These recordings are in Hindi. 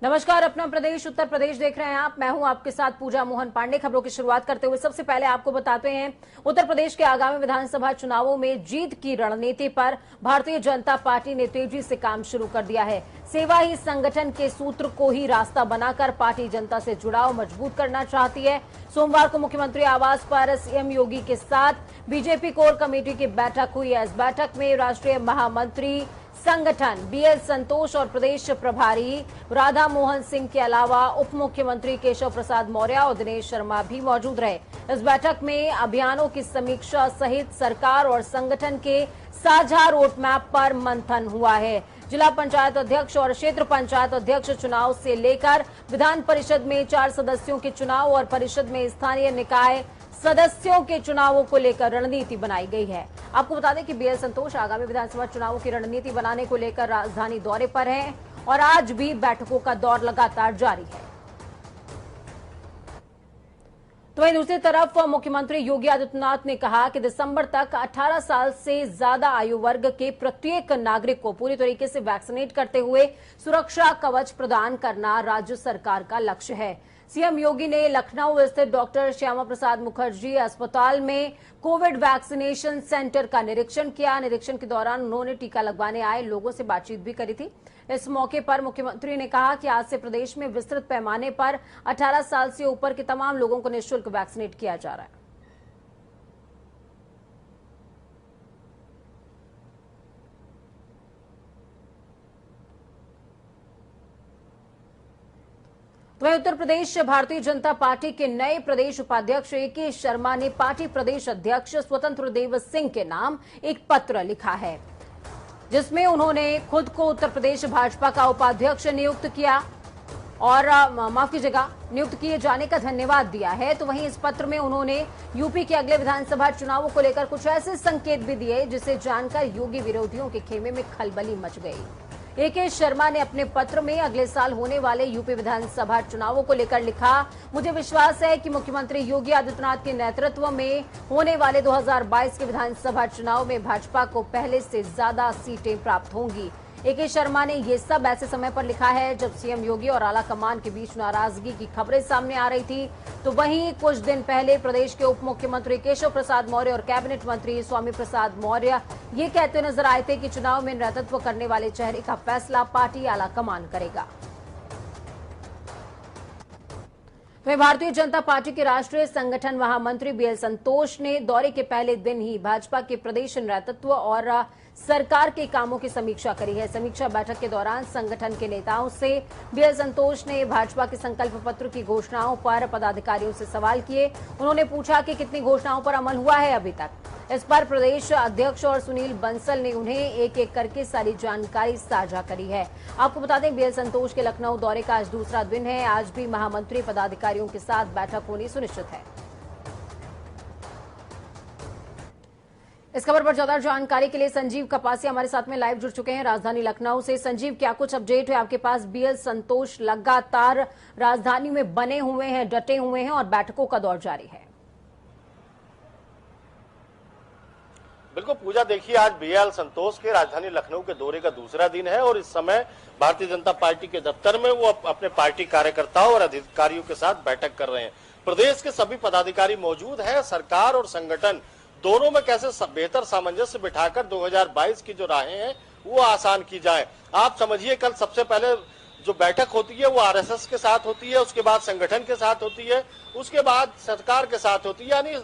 नमस्कार, अपना प्रदेश उत्तर प्रदेश देख रहे हैं आप। मैं हूं आपके साथ पूजा मोहन पांडे। खबरों की शुरुआत करते हुए सबसे पहले आपको बताते हैं उत्तर प्रदेश के आगामी विधानसभा चुनावों में जीत की रणनीति पर भारतीय जनता पार्टी ने तेजी से काम शुरू कर दिया है। सेवा ही संगठन के सूत्र को ही रास्ता बनाकर पार्टी जनता से जुड़ाव मजबूत करना चाहती है। सोमवार को मुख्यमंत्री आवास पर सीएम योगी के साथ बीजेपी कोर कमेटी की बैठक हुई है। इस बैठक में राष्ट्रीय महामंत्री संगठन बीएल संतोष और प्रदेश प्रभारी राधा मोहन सिंह के अलावा उप मुख्यमंत्री केशव प्रसाद मौर्य और दिनेश शर्मा भी मौजूद रहे। इस बैठक में अभियानों की समीक्षा सहित सरकार और संगठन के साझा रोड मैप पर मंथन हुआ है। जिला पंचायत अध्यक्ष और क्षेत्र पंचायत अध्यक्ष चुनाव से लेकर विधान परिषद में 4 सदस्यों के चुनाव और परिषद में स्थानीय निकाय सदस्यों के चुनावों को लेकर रणनीति बनाई गई है। आपको बता दें कि बीएल संतोष आगामी विधानसभा चुनावों की रणनीति बनाने को लेकर राजधानी दौरे पर हैं और आज भी बैठकों का दौर लगातार जारी है। तो वहीं दूसरी तरफ मुख्यमंत्री योगी आदित्यनाथ ने कहा कि दिसंबर तक 18 साल से ज्यादा आयु वर्ग के प्रत्येक नागरिक को पूरी तरीके से वैक्सीनेट करते हुए सुरक्षा कवच प्रदान करना राज्य सरकार का लक्ष्य है। सीएम योगी ने लखनऊ स्थित डॉक्टर श्यामा प्रसाद मुखर्जी अस्पताल में कोविड वैक्सीनेशन सेंटर का निरीक्षण किया। निरीक्षण के दौरान उन्होंने टीका लगवाने आए लोगों से बातचीत भी करी थी। इस मौके पर मुख्यमंत्री ने कहा कि आज से प्रदेश में विस्तृत पैमाने पर 18 साल से ऊपर के तमाम लोगों को निःशुल्क वैक्सीनेट किया जा रहा है। तो वहीं उत्तर प्रदेश भारतीय जनता पार्टी के नए प्रदेश उपाध्यक्ष ए.के. शर्मा ने पार्टी प्रदेश अध्यक्ष स्वतंत्र देव सिंह के नाम एक पत्र लिखा है, जिसमें उन्होंने खुद को उत्तर प्रदेश भाजपा का उपाध्यक्ष नियुक्त किया और माफ कीजिएगा नियुक्त किए जाने का धन्यवाद दिया है। तो वहीं इस पत्र में उन्होंने यूपी के अगले विधानसभा चुनावों को लेकर कुछ ऐसे संकेत भी दिए जिसे जानकर योगी विरोधियों के खेमे में खलबली मच गई। ए.के. शर्मा ने अपने पत्र में अगले साल होने वाले यूपी विधानसभा चुनावों को लेकर लिखा, मुझे विश्वास है कि मुख्यमंत्री योगी आदित्यनाथ के नेतृत्व में होने वाले 2022 के विधानसभा चुनाव में भाजपा को पहले से ज्यादा सीटें प्राप्त होंगी। ए.के. शर्मा ने ये सब ऐसे समय पर लिखा है जब सीएम योगी और आला कमान के बीच नाराजगी की खबरें सामने आ रही थी। तो वहीं कुछ दिन पहले प्रदेश के उप मुख्यमंत्री केशव प्रसाद मौर्य और कैबिनेट मंत्री स्वामी प्रसाद मौर्य ये कहते नजर आए थे कि चुनाव में नेतृत्व करने वाले चेहरे का फैसला पार्टी आला कमान करेगा। वहीं भारतीय जनता पार्टी के राष्ट्रीय संगठन महामंत्री बीएल संतोष ने दौरे के पहले दिन ही भाजपा के प्रदेश नेतृत्व और सरकार के कामों की समीक्षा करी है। समीक्षा बैठक के दौरान संगठन के नेताओं से बीएल संतोष ने भाजपा के संकल्प पत्र की घोषणाओं पर पदाधिकारियों से सवाल किए। उन्होंने पूछा कि कितनी घोषणाओं पर अमल हुआ है अभी तक। इस पर प्रदेश अध्यक्ष और सुनील बंसल ने उन्हें एक एक करके सारी जानकारी साझा करी है। आपको बता दें बीएल संतोष के लखनऊ दौरे का आज दूसरा दिन है। आज भी महामंत्री पदाधिकारियों के साथ बैठक होनी सुनिश्चित है। इस खबर पर ज्यादा जानकारी के लिए संजीव कपासिया हमारे साथ में लाइव जुड़ चुके हैं राजधानी लखनऊ से। संजीव, क्या कुछ अपडेट है आपके पास? बीएल संतोष लगातार राजधानी में बने हुए हैं, डटे हुए हैं और बैठकों का दौर जारी है। बिल्कुल पूजा, देखिए आज बीएल संतोष के राजधानी लखनऊ के दौरे का दूसरा दिन है और इस समय भारतीय जनता पार्टी के दफ्तर में वो अपने पार्टी कार्यकर्ताओं और अधिकारियों के साथ बैठक कर रहे हैं। प्रदेश के सभी पदाधिकारी मौजूद हैं। सरकार और संगठन दोनों में कैसे बेहतर सामंजस्य बिठाकर 2022 की जो राहें हैं वो आसान की जाए। आप समझिए कल सबसे पहले जो बैठक होती है वो आरएसएस के साथ होती है, उसके बाद संगठन के साथ होती है, उसके बाद सरकार के साथ होती है। यानी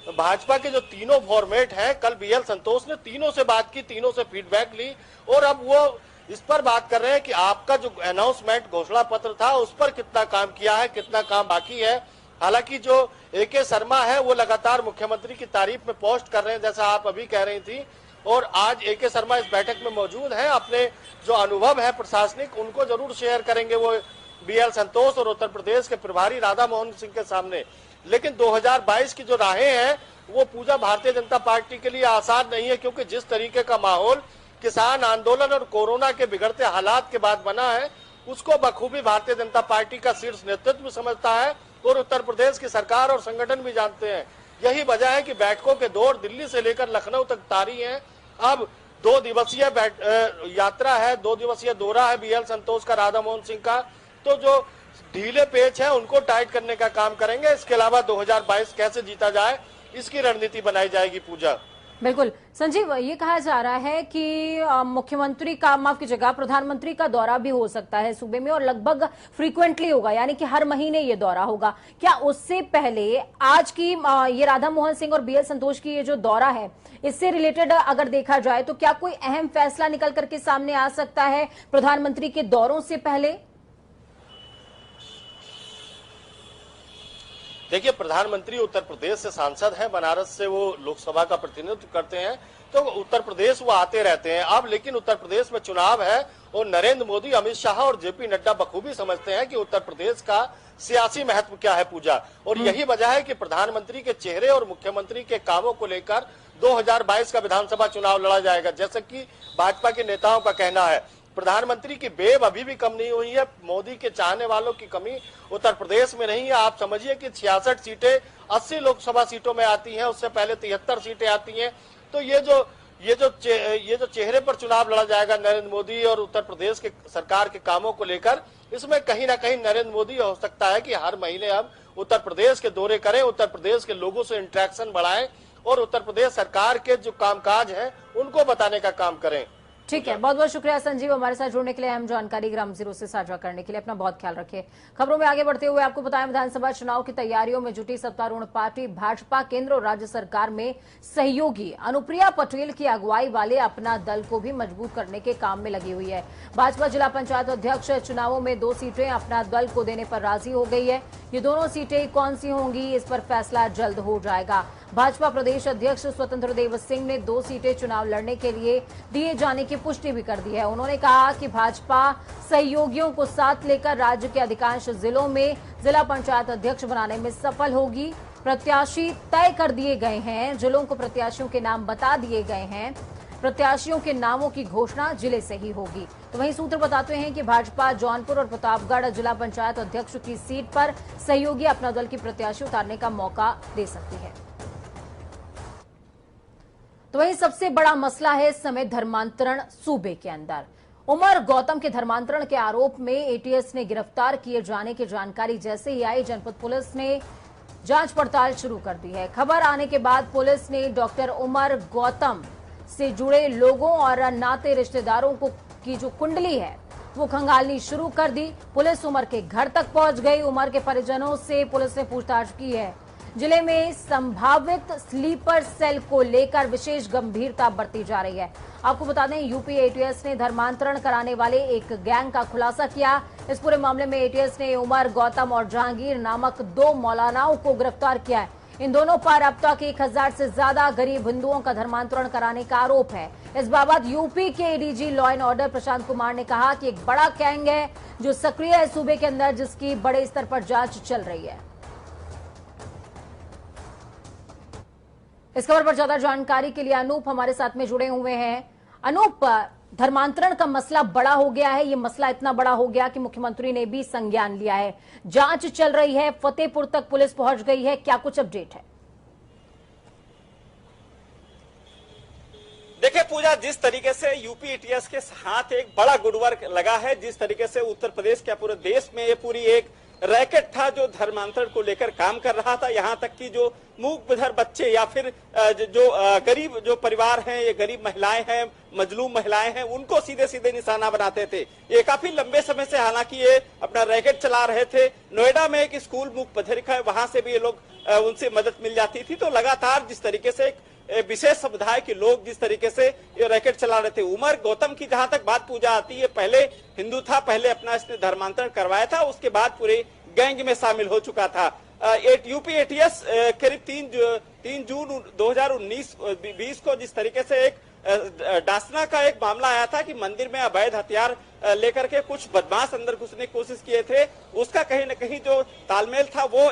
भाजपा के जो तीनों फॉर्मेट हैं, कल बीएल संतोष ने तीनों से बात की, तीनों से फीडबैक ली और अब वो इस पर बात कर रहे हैं कि आपका जो अनाउंसमेंट घोषणा पत्र था उस पर कितना काम किया है, कितना काम बाकी है। हालांकि जो ए.के. शर्मा है वो लगातार मुख्यमंत्री की तारीफ में पोस्ट कर रहे हैं, जैसा आप अभी कह रही थी, और आज ए.के. शर्मा इस बैठक में मौजूद हैं। अपने जो अनुभव है प्रशासनिक उनको जरूर शेयर करेंगे वो बीएल संतोष और उत्तर प्रदेश के प्रभारी राधा मोहन सिंह के सामने। लेकिन 2022 की जो राहें हैं वो पूजा भारतीय जनता पार्टी के लिए आसान नहीं है, क्योंकि जिस तरीके का माहौल किसान आंदोलन और कोरोना के बिगड़ते हालात के बाद बना है उसको बखूबी भारतीय जनता पार्टी का शीर्ष नेतृत्व समझता है और उत्तर प्रदेश की सरकार और संगठन भी जानते हैं। यही वजह है कि बैठकों के दौर दिल्ली से लेकर लखनऊ तक जारी हैं। अब 2 दिवसीय यात्रा है, 2 दिवसीय दौरा है बीएल संतोष का राधा मोहन सिंह का। तो जो ढीले पेच है उनको टाइट करने का काम करेंगे। इसके अलावा 2022 कैसे जीता जाए इसकी रणनीति बनाई जाएगी। पूजा, बिल्कुल संजीव, ये कहा जा रहा है कि मुख्यमंत्री का, माफ कीजिएगा, प्रधानमंत्री का दौरा भी हो सकता है सूबे में और लगभग फ्रीक्वेंटली होगा, यानी कि हर महीने ये दौरा होगा। क्या उससे पहले आज की ये राधा मोहन सिंह और बीएल संतोष की ये जो दौरा है, इससे रिलेटेड अगर देखा जाए तो क्या कोई अहम फैसला निकल करके सामने आ सकता है प्रधानमंत्री के दौरों से पहले? देखिए, प्रधानमंत्री उत्तर प्रदेश से सांसद हैं, बनारस से वो लोकसभा का प्रतिनिधित्व करते हैं, तो उत्तर प्रदेश वो आते रहते हैं। अब लेकिन उत्तर प्रदेश में चुनाव है और नरेंद्र मोदी, अमित शाह और जेपी नड्डा बखूबी समझते हैं कि उत्तर प्रदेश का सियासी महत्व क्या है। पूजा, और यही वजह है कि प्रधानमंत्री के चेहरे और मुख्यमंत्री के कामों को लेकर 2022 का विधानसभा चुनाव लड़ा जाएगा। जैसे कि भाजपा के नेताओं का कहना है, प्रधानमंत्री की बेब अभी भी कम नहीं हुई है। मोदी के चाहने वालों की कमी उत्तर प्रदेश में नहीं है। आप समझिए कि 66 सीटें 80 लोकसभा सीटों में आती हैं, उससे पहले 73 सीटें आती हैं। तो ये जो चेहरे पर चुनाव लड़ा जाएगा नरेंद्र मोदी और उत्तर प्रदेश के सरकार के कामों को लेकर, इसमें कहीं ना कहीं नरेंद्र मोदी हो सकता है कि हर महीने अब उत्तर प्रदेश के दौरे करें, उत्तर प्रदेश के लोगों से इंटरेक्शन बढ़ाएं और उत्तर प्रदेश सरकार के जो कामकाज हैं उनको बताने का काम करें। ठीक है, बहुत बहुत शुक्रिया संजीव, हमारे साथ जुड़ने के लिए, अहम जानकारी ग्राम जीरो से साझा करने के लिए। अपना बहुत ख्याल रखिए। खबरों में आगे बढ़ते हुए आपको बताएं, विधानसभा चुनाव की तैयारियों में जुटी सत्तारूढ़ पार्टी भाजपा केंद्र और राज्य सरकार में सहयोगी अनुप्रिया पटेल की अगुवाई वाले अपना दल को भी मजबूत करने के काम में लगी हुई है। भाजपा जिला पंचायत अध्यक्ष चुनावों में 2 सीटें अपना दल को देने पर राजी हो गई है। ये दोनों सीटें कौन सी होंगी, इस पर फैसला जल्द हो जाएगा। भाजपा प्रदेश अध्यक्ष स्वतंत्र देव सिंह ने 2 सीटें चुनाव लड़ने के लिए दिए जाने की पुष्टि भी कर दी है। उन्होंने कहा कि भाजपा सहयोगियों को साथ लेकर राज्य के अधिकांश जिलों में जिला पंचायत अध्यक्ष बनाने में सफल होगी। प्रत्याशी तय कर दिए गए हैं, जिलों को प्रत्याशियों के नाम बता दिए गए हैं। प्रत्याशियों के नामों की घोषणा जिले से ही होगी। तो वहीं सूत्र बताते हैं कि भाजपा जौनपुर और प्रतापगढ़ जिला पंचायत अध्यक्ष की सीट पर सहयोगी अपना दल की प्रत्याशी उतारने का मौका दे सकती है। तो वहीं सबसे बड़ा मसला है इस समय धर्मांतरण सूबे के अंदर। उमर गौतम के धर्मांतरण के आरोप में एटीएस ने गिरफ्तार किए जाने की जानकारी जैसे ही आई, जनपद पुलिस ने जांच पड़ताल शुरू कर दी है। खबर आने के बाद पुलिस ने डॉक्टर उमर गौतम से जुड़े लोगों और नाते रिश्तेदारों को की जो कुंडली है वो खंगालनी शुरू कर दी। पुलिस उमर के घर तक पहुंच गई। उमर के परिजनों से पुलिस ने पूछताछ की है। जिले में संभावित स्लीपर सेल को लेकर विशेष गंभीरता बरती जा रही है। आपको बता दें, यूपी एटीएस ने धर्मांतरण कराने वाले एक गैंग का खुलासा किया। इस पूरे मामले में एटीएस ने उमर गौतम और जहांगीर नामक 2 मौलानाओं को गिरफ्तार किया है। इन दोनों पर अब तक 1000 से ज्यादा गरीब हिंदुओं का धर्मांतरण कराने का आरोप है। इस बाबत यूपी के ADG law and order Prashant Kumar ने कहा कि एक बड़ा गैंग है जो सक्रिय है सूबे के अंदर, जिसकी बड़े स्तर पर जांच चल रही है। इस खबर पर ज्यादा जानकारी के लिए अनूप हमारे साथ में जुड़े हुए हैं। अनूप, धर्मांतरण का मसला बड़ा हो गया है, ये मसला इतना बड़ा हो गया कि मुख्यमंत्री ने भी संज्ञान लिया है, जांच चल रही है, फतेहपुर तक पुलिस पहुंच गई है, क्या कुछ अपडेट है? देखिए पूजा, जिस तरीके से यूपी एटीएस के हाथ एक बड़ा गुडवर्क लगा है, जिस तरीके से उत्तर प्रदेश क्या पूरे देश में ये पूरी एक रैकेट था जो धर्मांतरण को लेकर काम कर रहा था। यहाँ तक कि जो मूक बधिर बच्चे या फिर जो गरीब जो परिवार हैं, ये गरीब महिलाएं हैं, मजलूम महिलाएं हैं, उनको सीधे सीधे निशाना बनाते थे। ये काफी लंबे समय से हालांकि ये अपना रैकेट चला रहे थे। नोएडा में एक स्कूल मूक बधिर है, वहां से भी ये लोग उनसे मदद मिल जाती थी। तो लगातार जिस तरीके से विशेष समुदाय के लोग जिस तरीके से ये रैकेट चला रहे थे। उमर गौतम की जहां तक बात पूजा आती है, पहले हिंदू था, पहले अपना इसने धर्मांतरण करवाया था, उसके बाद पूरे गैंग में शामिल हो चुका था। यूपी एटीएस करीब 3 जून 2019-20 को जिस तरीके से एक डासना का एक मामला आया था कि मंदिर में अवैध हथियार लेकर के कुछ बदमाश अंदर घुसने की कोशिश किए थे, उसका कहीं न कहीं जो तालमेल था वो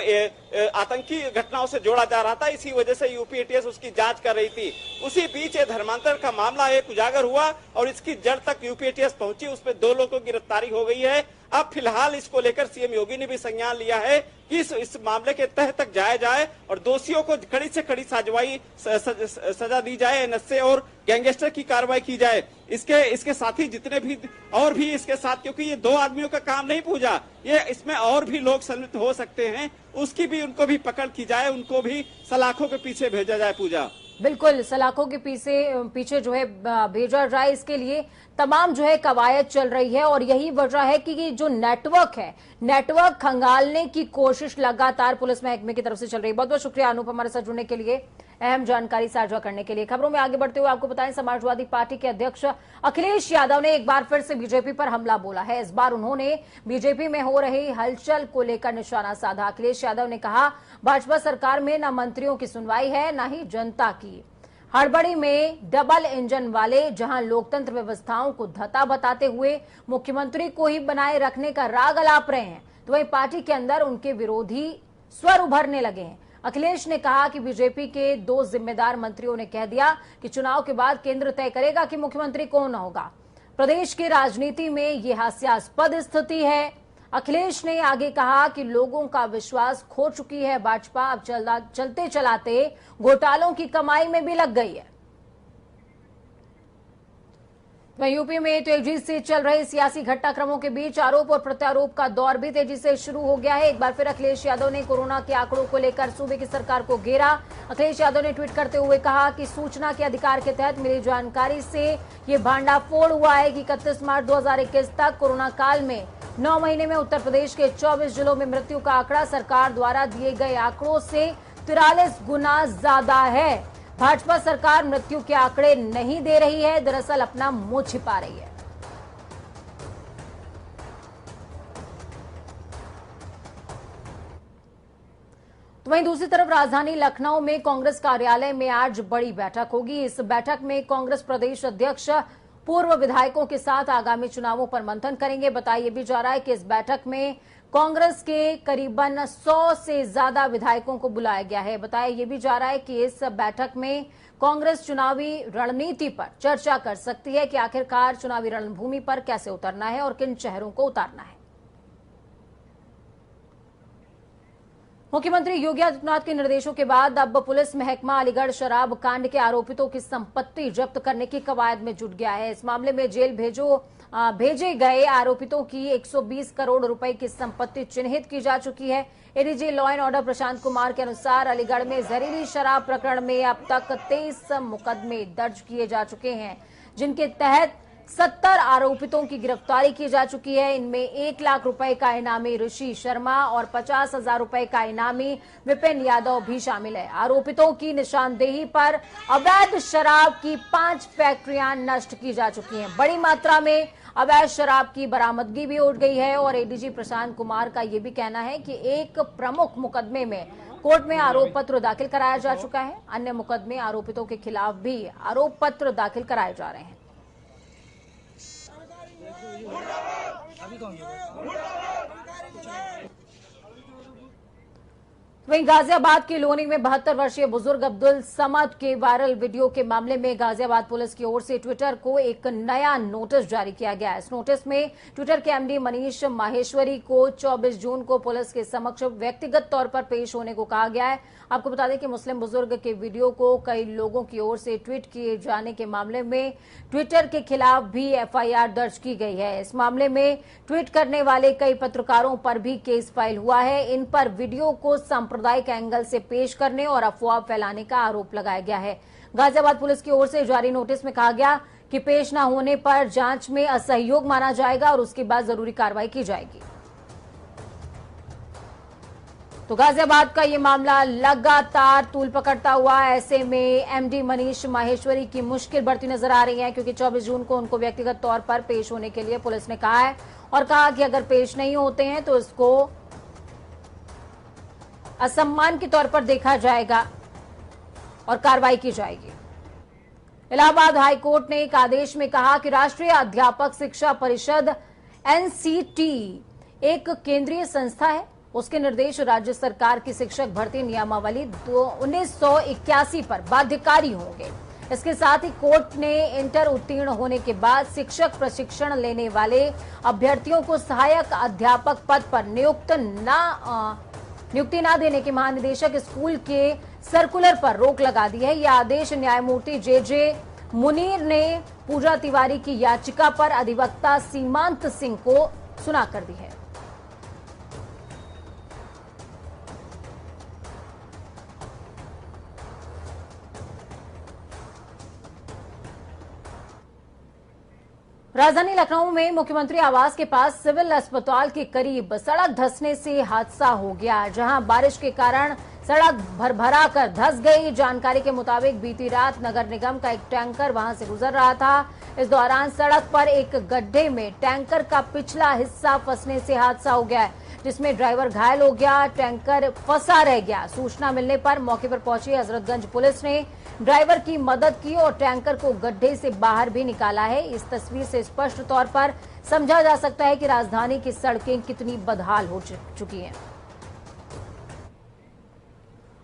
आतंकी घटनाओं से जोड़ा जा रहा था। इसी वजह से यूपी एटीएस उसकी जांच कर रही थी। उसी बीच ये धर्मांतरण का मामला एक उजागर हुआ और इसकी जड़ तक यूपी एटीएस पहुंची, उसमें 2 लोगों की गिरफ्तारी हो गई है। अब फिलहाल इसको लेकर सीएम योगी ने भी संज्ञान लिया है कि इस मामले के तह तक जाया जाए और दोषियों को कड़ी से कड़ी सजा दी जाए, एनएसए और गैंगस्टर की कार्रवाई की जाए। इसके साथ ही जितने भी और भी इसके साथ, क्योंकि ये 2 आदमियों का काम नहीं पूजा, ये इसमें और भी लोग संलिप्त हो सकते हैं, उसकी भी उनको भी पकड़ की जाए, उनको भी सलाखों के पीछे भेजा जाए। पूजा बिल्कुल, सलाखों के पीछे जो है भेजा जाए, इसके लिए तमाम जो है कवायद चल रही है। और यही वजह है कि जो नेटवर्क है, नेटवर्क खंगालने की कोशिश लगातार पुलिस महकमे की तरफ से चल रही है। बहुत बहुत शुक्रिया अनूप हमारे साथ जुड़ने के लिए, अहम जानकारी साझा करने के लिए। खबरों में आगे बढ़ते हुए आपको बताएं, समाजवादी पार्टी के अध्यक्ष अखिलेश यादव ने एक बार फिर से बीजेपी पर हमला बोला है। इस बार उन्होंने बीजेपी में हो रही हलचल को लेकर निशाना साधा। अखिलेश यादव ने कहा, भाजपा सरकार में न मंत्रियों की सुनवाई है, न ही जनता की। हड़बड़ी में डबल इंजन वाले जहां लोकतंत्र व्यवस्थाओं को धता बताते हुए मुख्यमंत्री को ही बनाए रखने का राग अलाप रहे हैं, तो वहीं पार्टी के अंदर उनके विरोधी स्वर उभरने लगे हैं। अखिलेश ने कहा कि बीजेपी के 2 जिम्मेदार मंत्रियों ने कह दिया कि चुनाव के बाद केंद्र तय करेगा कि मुख्यमंत्री कौन होगा। प्रदेश की राजनीति में ये हास्यास्पद स्थिति है। अखिलेश ने आगे कहा कि लोगों का विश्वास खो चुकी है भाजपा, अब चलते चलाते घोटालों की कमाई में भी लग गई है। वहीं यूपी में तेजी से चल रहे सियासी घटनाक्रमों के बीच आरोप और प्रत्यारोप का दौर भी तेजी से शुरू हो गया है। एक बार फिर अखिलेश यादव ने कोरोना के आंकड़ों को लेकर सूबे की सरकार को घेरा। अखिलेश यादव ने ट्वीट करते हुए कहा कि सूचना के अधिकार के तहत मिली जानकारी से ये भांडाफोड़ हुआ है कि 31 मार्च 2021 तक कोरोना काल में 9 महीने में उत्तर प्रदेश के 24 जिलों में मृत्यु का आंकड़ा सरकार द्वारा दिए गए आंकड़ों से 43 गुना ज्यादा है। भाजपा सरकार मृत्यु के आंकड़े नहीं दे रही है, दरअसल अपना मुंह छिपा रही है। तो वहीं दूसरी तरफ राजधानी लखनऊ में कांग्रेस कार्यालय में आज बड़ी बैठक होगी। इस बैठक में कांग्रेस प्रदेश अध्यक्ष पूर्व विधायकों के साथ आगामी चुनावों पर मंथन करेंगे। बताया भी जा रहा है कि इस बैठक में कांग्रेस के करीबन 100 से ज्यादा विधायकों को बुलाया गया है। बताया ये भी जा रहा है कि इस बैठक में कांग्रेस चुनावी रणनीति पर चर्चा कर सकती है कि आखिरकार चुनावी रणभूमि पर कैसे उतरना है और किन चेहरों को उतारना है। मुख्यमंत्री योगी आदित्यनाथ के निर्देशों के बाद अब पुलिस महकमा अलीगढ़ शराब कांड के आरोपितों की संपत्ति जब्त करने की कवायद में जुट गया है। इस मामले में जेल भेजे गए आरोपितों की 120 करोड़ रुपए की संपत्ति चिन्हित की जा चुकी है। ADG law and order Prashant Kumar के अनुसार अलीगढ़ में जहरीली शराब प्रकरण में अब तक 23 मुकदमे दर्ज किए जा चुके हैं, जिनके तहत 70 आरोपितों की गिरफ्तारी की जा चुकी है। इनमें 1 लाख रुपए का इनामी ऋषि शर्मा और 50,000 रुपए का इनामी विपिन यादव भी शामिल है। आरोपितों की निशानदेही पर अवैध शराब की 5 फैक्ट्रियां नष्ट की जा चुकी हैं। बड़ी मात्रा में अवैध शराब की बरामदगी भी हो गई है और एडीजी प्रशांत कुमार का यह भी कहना है कि एक प्रमुख मुकदमे में कोर्ट में आरोप पत्र दाखिल कराया जा चुका है। अन्य मुकदमे आरोपितों के खिलाफ भी आरोप पत्र दाखिल कराए जा रहे हैं। वहीं गाजियाबाद के लोनी में 72 वर्षीय बुजुर्ग अब्दुल समद के वायरल वीडियो के मामले में गाजियाबाद पुलिस की ओर से ट्विटर को एक नया नोटिस जारी किया गया है। इस नोटिस में ट्विटर के एमडी मनीष माहेश्वरी को 24 जून को पुलिस के समक्ष व्यक्तिगत तौर पर पेश होने को कहा गया है। आपको बता दें कि मुस्लिम बुजुर्ग के वीडियो को कई लोगों की ओर से ट्वीट किए जाने के मामले में ट्विटर के खिलाफ भी एफआईआर दर्ज की गई है। इस मामले में ट्वीट करने वाले कई पत्रकारों पर भी केस फाइल हुआ है। इन पर वीडियो को सांप्रदायिक एंगल से पेश करने और अफवाह फैलाने का आरोप लगाया गया है। गाजियाबाद पुलिस की ओर से जारी नोटिस में कहा गया कि पेश न होने पर जांच में असहयोग माना जाएगा और उसके बाद जरूरी कार्रवाई की जाएगी। तो गाजियाबाद का ये मामला लगातार तूल पकड़ता हुआ, ऐसे में एमडी मनीष माहेश्वरी की मुश्किल बढ़ती नजर आ रही है, क्योंकि 24 जून को उनको व्यक्तिगत तौर पर पेश होने के लिए पुलिस ने कहा है और कहा कि अगर पेश नहीं होते हैं तो इसको असम्मान के तौर पर देखा जाएगा और कार्रवाई की जाएगी। इलाहाबाद हाईकोर्ट ने एक आदेश में कहा कि राष्ट्रीय अध्यापक शिक्षा परिषद एनसीटी एक केंद्रीय संस्था है, उसके निर्देश राज्य सरकार की शिक्षक भर्ती नियमावली 1981 पर बाध्यकारी होंगे। इसके साथ ही कोर्ट ने इंटर उत्तीर्ण होने के बाद शिक्षक प्रशिक्षण लेने वाले अभ्यर्थियों को सहायक अध्यापक पद पर नियुक्ति न देने के महानिदेशक स्कूल के सर्कुलर पर रोक लगा दी है। यह आदेश न्यायमूर्ति जे मुनीर ने पूजा तिवारी की याचिका पर अधिवक्ता सीमांत सिंह को सुनाकर दी है। राजधानी लखनऊ में मुख्यमंत्री आवास के पास सिविल अस्पताल के करीब सड़क धंसने से हादसा हो गया, जहां बारिश के कारण सड़क भरभरा कर धंस गई। जानकारी के मुताबिक बीती रात नगर निगम का एक टैंकर वहां से गुजर रहा था। इस दौरान सड़क पर एक गड्ढे में टैंकर का पिछला हिस्सा फंसने से हादसा हो गया, जिसमें ड्राइवर घायल हो गया, टैंकर फंसा रह गया। सूचना मिलने पर मौके पर पहुंची हजरतगंज पुलिस ने ड्राइवर की मदद की और टैंकर को गड्ढे से बाहर भी निकाला है। इस तस्वीर से स्पष्ट तौर पर समझा जा सकता है कि राजधानी की सड़कें कितनी बदहाल हो चुकी हैं।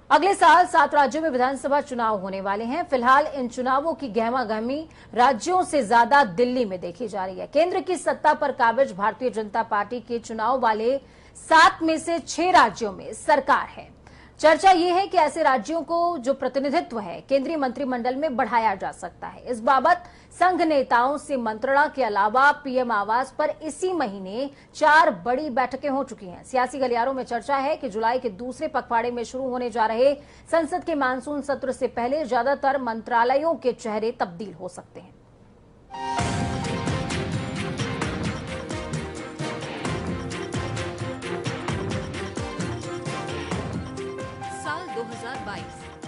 अगले साल 7 राज्यों में विधानसभा चुनाव होने वाले हैं। फिलहाल इन चुनावों की गहमागहमी राज्यों से ज्यादा दिल्ली में देखी जा रही है। केंद्र की सत्ता पर काबिज भारतीय जनता पार्टी के चुनाव वाले 7 में से 6 राज्यों में सरकार है। चर्चा यह है कि ऐसे राज्यों को जो प्रतिनिधित्व है केंद्रीय मंत्रिमंडल में बढ़ाया जा सकता है। इस बाबत संघ नेताओं से मंत्रणा के अलावा पीएम आवास पर इसी महीने 4 बड़ी बैठकें हो चुकी हैं। सियासी गलियारों में चर्चा है कि जुलाई के दूसरे पखवाड़े में शुरू होने जा रहे संसद के मानसून सत्र से पहले ज्यादातर मंत्रालयों के चेहरे तब्दील हो सकते हैं।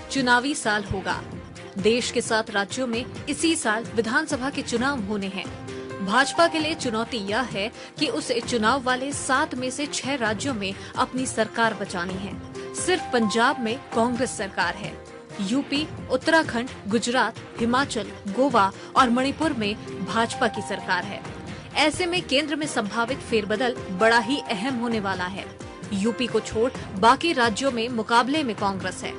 चुनावी साल होगा। देश के 7 राज्यों में इसी साल विधानसभा के चुनाव होने हैं। भाजपा के लिए चुनौती यह है कि उसे चुनाव वाले 7 में से 6 राज्यों में अपनी सरकार बचानी है। सिर्फ पंजाब में कांग्रेस सरकार है। यूपी, उत्तराखंड, गुजरात, हिमाचल, गोवा और मणिपुर में भाजपा की सरकार है। ऐसे में केंद्र में संभावित फेरबदल बड़ा ही अहम होने वाला है। यूपी को छोड़ बाकी राज्यों में मुकाबले में कांग्रेस है।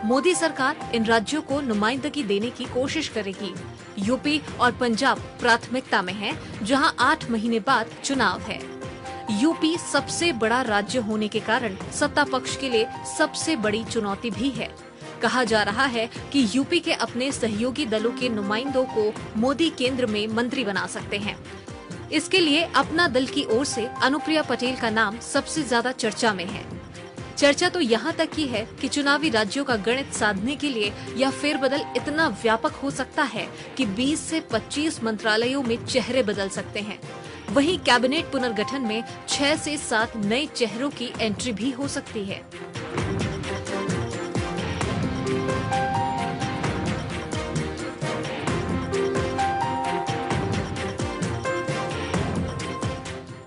मोदी सरकार इन राज्यों को नुमाइंदगी देने की कोशिश करेगी। यूपी और पंजाब प्राथमिकता में है, जहां 8 महीने बाद चुनाव है। यूपी सबसे बड़ा राज्य होने के कारण सत्ता पक्ष के लिए सबसे बड़ी चुनौती भी है। कहा जा रहा है कि यूपी के अपने सहयोगी दलों के नुमाइंदों को मोदी केंद्र में मंत्री बना सकते हैं। इसके लिए अपना दल की ओर से अनुप्रिया पटेल का नाम सबसे ज्यादा चर्चा में है। चर्चा तो यहाँ तक की है कि चुनावी राज्यों का गणित साधने के लिए यह फेरबदल इतना व्यापक हो सकता है कि 20 से 25 मंत्रालयों में चेहरे बदल सकते हैं। वहीं कैबिनेट पुनर्गठन में 6 से 7 नए चेहरों की एंट्री भी हो सकती है।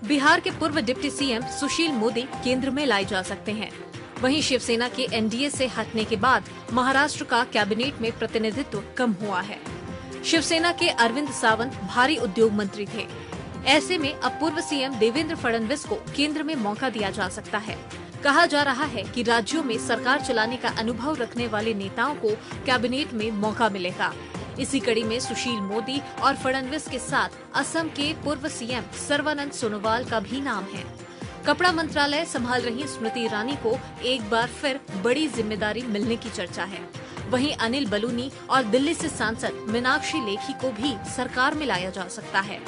बिहार के पूर्व डिप्टी सीएम सुशील मोदी केंद्र में लाए जा सकते हैं। वहीं शिवसेना के एनडीए से हटने के बाद महाराष्ट्र का कैबिनेट में प्रतिनिधित्व कम हुआ है। शिवसेना के अरविंद सावंत भारी उद्योग मंत्री थे। ऐसे में अब पूर्व सीएम देवेंद्र फडणवीस को केंद्र में मौका दिया जा सकता है। कहा जा रहा है कि राज्यों में सरकार चलाने का अनुभव रखने वाले नेताओं को कैबिनेट में मौका मिलेगा। इसी कड़ी में सुशील मोदी और फडणवीस के साथ असम के पूर्व सीएम सर्बानंद सोनोवाल का भी नाम है। कपड़ा मंत्रालय संभाल रही स्मृति ईरानी को एक बार फिर बड़ी जिम्मेदारी मिलने की चर्चा है। वहीं अनिल बलूनी और दिल्ली से सांसद मीनाक्षी लेखी को भी सरकार में लाया जा सकता है।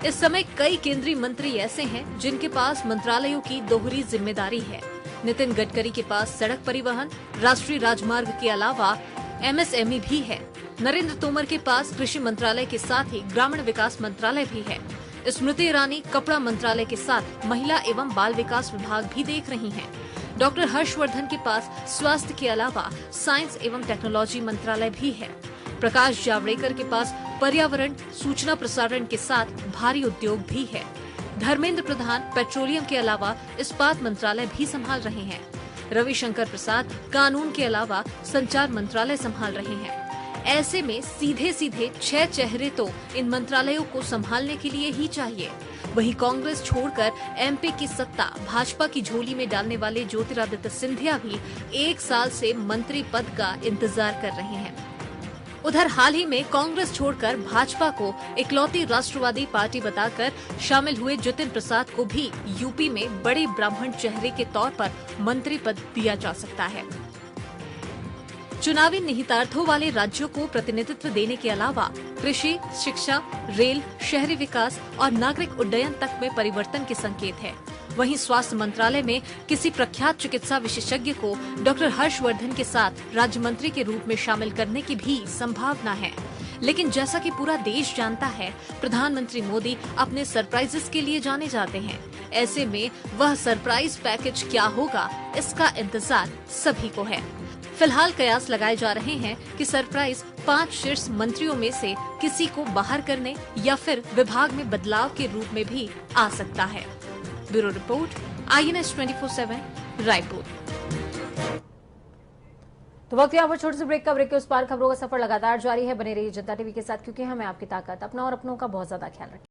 इस समय कई केंद्रीय मंत्री ऐसे हैं जिनके पास मंत्रालयों की दोहरी जिम्मेदारी है। नितिन गडकरी के पास सड़क परिवहन, राष्ट्रीय राजमार्ग के अलावा एमएसएमई भी है। नरेंद्र तोमर के पास कृषि मंत्रालय के साथ ही ग्रामीण विकास मंत्रालय भी है। स्मृति ईरानी कपड़ा मंत्रालय के साथ महिला एवं बाल विकास विभाग भी देख रही हैं। डॉक्टर हर्षवर्धन के पास स्वास्थ्य के अलावा साइंस एवं टेक्नोलॉजी मंत्रालय भी है। प्रकाश जावड़ेकर के पास पर्यावरण, सूचना प्रसारण के साथ भारी उद्योग भी है। धर्मेंद्र प्रधान पेट्रोलियम के अलावा इस्पात मंत्रालय भी संभाल रहे हैं। रविशंकर प्रसाद कानून के अलावा संचार मंत्रालय संभाल रहे हैं। ऐसे में सीधे सीधे 6 चेहरे तो इन मंत्रालयों को संभालने के लिए ही चाहिए। वहीं कांग्रेस छोड़कर एमपी की सत्ता भाजपा की झोली में डालने वाले ज्योतिरादित्य सिंधिया भी 1 साल से मंत्री पद का इंतजार कर रहे हैं। उधर हाल ही में कांग्रेस छोड़कर भाजपा को इकलौती राष्ट्रवादी पार्टी बताकर शामिल हुए जितिन प्रसाद को भी यूपी में बड़े ब्राह्मण चेहरे के तौर पर मंत्री पद दिया जा सकता है। चुनावी निहितार्थों वाले राज्यों को प्रतिनिधित्व देने के अलावा कृषि, शिक्षा, रेल, शहरी विकास और नागरिक उड्डयन तक में परिवर्तन के संकेत है। वहीं स्वास्थ्य मंत्रालय में किसी प्रख्यात चिकित्सा विशेषज्ञ को डॉक्टर हर्षवर्धन के साथ राज्य मंत्री के रूप में शामिल करने की भी संभावना है। लेकिन जैसा कि पूरा देश जानता है, प्रधानमंत्री मोदी अपने सरप्राइजेस के लिए जाने जाते हैं। ऐसे में वह सरप्राइज पैकेज क्या होगा, इसका इंतजार सभी को है। फिलहाल कयास लगाए जा रहे हैं कि सरप्राइज 5 शीर्ष मंत्रियों में से किसी को बाहर करने या फिर विभाग में बदलाव के रूप में भी आ सकता है। Bureau report, INS 24/7 Raipur. तो वक्त यहाँ पर छोटे से ब्रेक का। ब्रेक के उस पार खबरों का सफर लगातार जारी है। बने रहिए जनता टीवी के साथ, क्योंकि हमें आपकी ताकत, अपना और अपनों का बहुत ज्यादा ख्याल रखें।